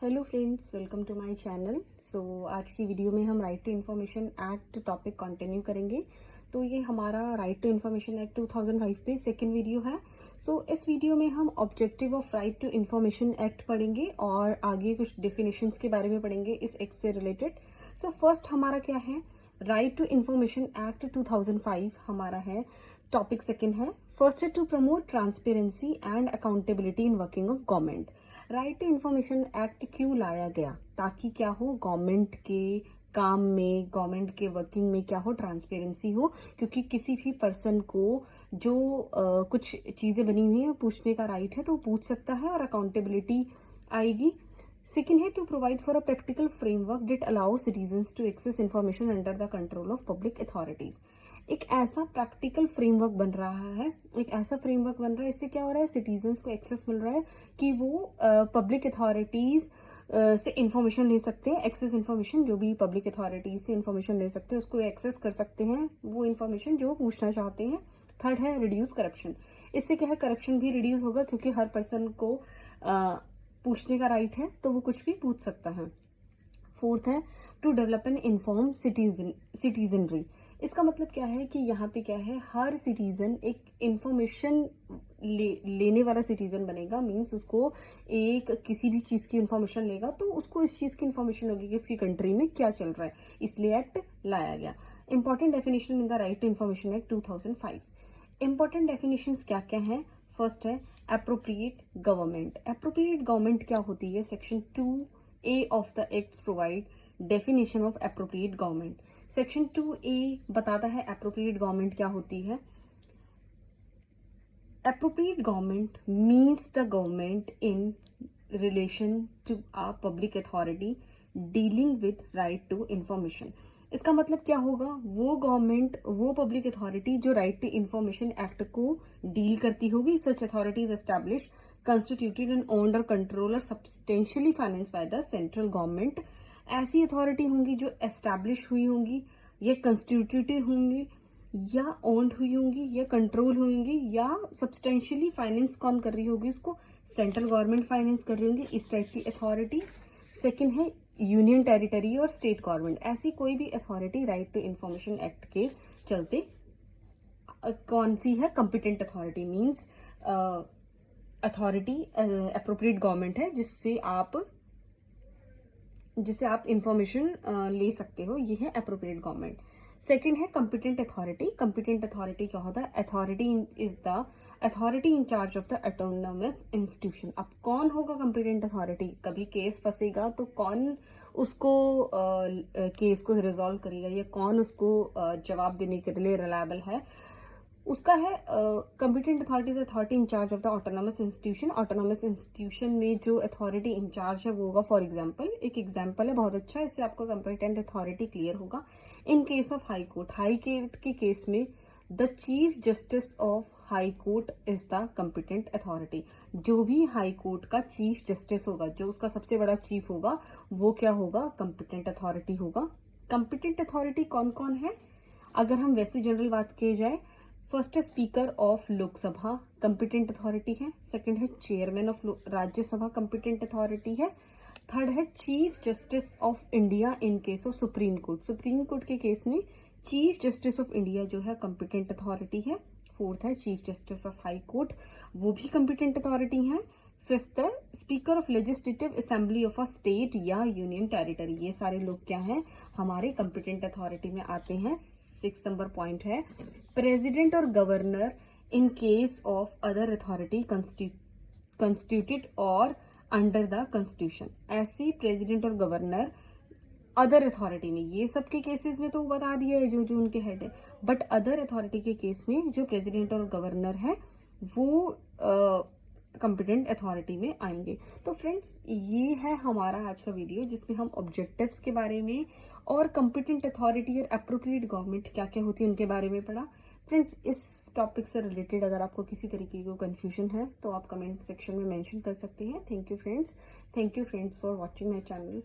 Hello friends, welcome to my channel. So आज की video में हम right to information act topic continue करेंगे। तो ये हमारा राइट टू इन्फॉर्मेशन एक्ट 2005 पे सेकंड वीडियो है। सो इस वीडियो में हम objective of right to information act पढ़ेंगे और आगे कुछ डेफिनेशंस के बारे में पढ़ेंगे इस एक्ट से रिलेटेड। सो फर्स्ट हमारा क्या है, राइट टू इन्फॉर्मेशन एक्ट 2005 हमारा है। टॉपिक सेकंड है, फर्स्ट है to promote transparency and accountability in working of government. Right to information act क्यों लाया गया? ताकि क्या हो, गवर्नमेंट के काम में, गवर्नमेंट के वर्किंग में क्या हो, ट्रांसपेरेंसी हो। क्योंकि किसी भी पर्सन को जो कुछ चीजें बनी हुई है पूछने का राइट है तो वो पूछ सकता है और अकाउंटेबिलिटी आएगी। सेकेंड है to provide for a practical framework that allow citizens to access information under the control of public authorities. एक ऐसा प्रैक्टिकल फ्रेमवर्क बन रहा है, इससे क्या हो रहा है, सिटीजन्स को एक्सेस मिल रहा है कि वो पब्लिक अथॉरिटीज से इंफॉर्मेशन ले सकते हैं। एक्सेस इन्फॉर्मेशन, जो भी पब्लिक अथॉरिटीज से इंफॉर्मेशन ले सकते हैं उसको एक्सेस कर सकते हैं, वो इन्फॉर्मेशन जो पूछना चाहते हैं। थर्ड है रिड्यूस करप्शन। इससे क्या है, करप्शन भी रिड्यूस होगा क्योंकि हर पर्सन को पूछने का राइट है तो वो कुछ भी पूछ सकता है। फोर्थ है to develop an inform citizenry. इसका मतलब क्या है कि यहाँ पे क्या है, हर सिटीजन एक इंफॉर्मेशन लेने वाला सिटीजन बनेगा। मीन्स उसको एक किसी भी चीज की इंफॉर्मेशन लेगा तो उसको इस चीज की इंफॉर्मेशन होगी कि उसकी कंट्री में क्या चल रहा है, इसलिए एक्ट लाया गया। Important definition in the right to information act 2005। Important definitions क्या क्या है? फर्स्ट है एप्रोप्रिएट गवर्नमेंट। एप्रोप्रिएट गवर्नमेंट क्या होती है? Section 2A of the act provide definition of appropriate government. Section 2A बताता है एप्रोप्रिएट गवर्नमेंट क्या होती है। Appropriate government means the government in relation to a public authority dealing with right to information. इसका मतलब क्या होगा, वो गवर्नमेंट, वो पब्लिक अथॉरिटी जो राइट टू इंफॉर्मेशन एक्ट को डील करती होगी। Such authorities establish constituted and owned or control or substantially finance by the central government. ऐसी अथॉरिटी होंगी जो एस्टैब्लिश हुई होंगी या कंस्टिट्यूटेड होंगी या ओन्ड हुई होंगी या कंट्रोल होंगी या सब्सटेंशियली फाइनेंस कौन कर रही होगी, उसको सेंट्रल गवर्नमेंट फाइनेंस कर रही होंगी, इस टाइप की अथॉरिटी। सेकेंड है यूनियन टेरिटरी और स्टेट गवर्नमेंट। ऐसी कोई भी authority right to information act के चलते कौन सी है, competent authority. Means authority appropriate government है जिससे आप इंफॉर्मेशन ले सकते हो, ये है अप्रोप्रिएट गवर्नमेंट। सेकंड है कॉम्पिटेंट अथॉरिटी। कॉम्पिटेंट अथॉरिटी क्या होता है? Authority is the authority in charge of the autonomous institution. अब कौन होगा कॉम्पिटेंट अथॉरिटी? कभी केस फंसेगा तो कौन उसको केस को रिजॉल्व करेगा या कौन उसको जवाब देने के लिए रिलायबल है, उसका है competent authority. Authority in charge of the autonomous institution. Autonomous institution में जो अथॉरिटी इन चार्ज है वो होगा, फॉर एग्जांपल, एक एग्जांपल है बहुत अच्छा, इससे आपको कॉम्पिटेंट अथॉरिटी क्लियर होगा। In case of high court, high court के केस में the chief justice of high court is the competent authority. जो भी हाई कोर्ट का चीफ जस्टिस होगा, जो उसका सबसे बड़ा चीफ होगा, वो क्या होगा, कॉम्पिटेंट अथॉरिटी होगा। कॉम्पिटेंट अथॉरिटी कौन कौन है? अगर हम वैसे जनरल बात की जाए, फर्स्ट है speaker of Lok Sabha, competent authority है। सेकंड है chairman of Rajya Sabha, competent authority है। थर्ड है chief justice of India in case of supreme court. Supreme court के केस में चीफ जस्टिस ऑफ इंडिया जो है कॉम्पिटेंट अथॉरिटी है। फोर्थ है chief justice of high court, वो भी कॉम्पिटेंट अथॉरिटी है। फिफ्थ है speaker of legislative assembly of a state या यूनियन टेरिटरी। ये सारे लोग क्या हैं, हमारे कॉम्पिटेंट अथॉरिटी में आते हैं। 6 नंबर पॉइंट है प्रेसिडेंट और governor in case of other authority constituted और अंडर द कॉन्स्टिट्यूशन। ऐसे प्रेसिडेंट और गवर्नर अदर अथॉरिटी में, ये सब के केसेस में तो बता दिया है जो जो उनके हेड है, बट अदर अथॉरिटी के केस में जो प्रेसिडेंट और गवर्नर है वो कॉम्पिटेंट अथॉरिटी में आएंगे। तो फ्रेंड्स, ये है हमारा आज का वीडियो जिसमें हम ऑब्जेक्टिव्स के बारे में और कॉम्पिटेंट अथॉरिटी और अप्रोप्रिएट गवर्नमेंट क्या क्या होती है उनके बारे में पढ़ा। फ्रेंड्स, इस टॉपिक से रिलेटेड अगर आपको किसी तरीके की कंफ्यूजन है तो आप कमेंट सेक्शन में मेंशन कर सकते हैं। Thank you friends for watching my channel.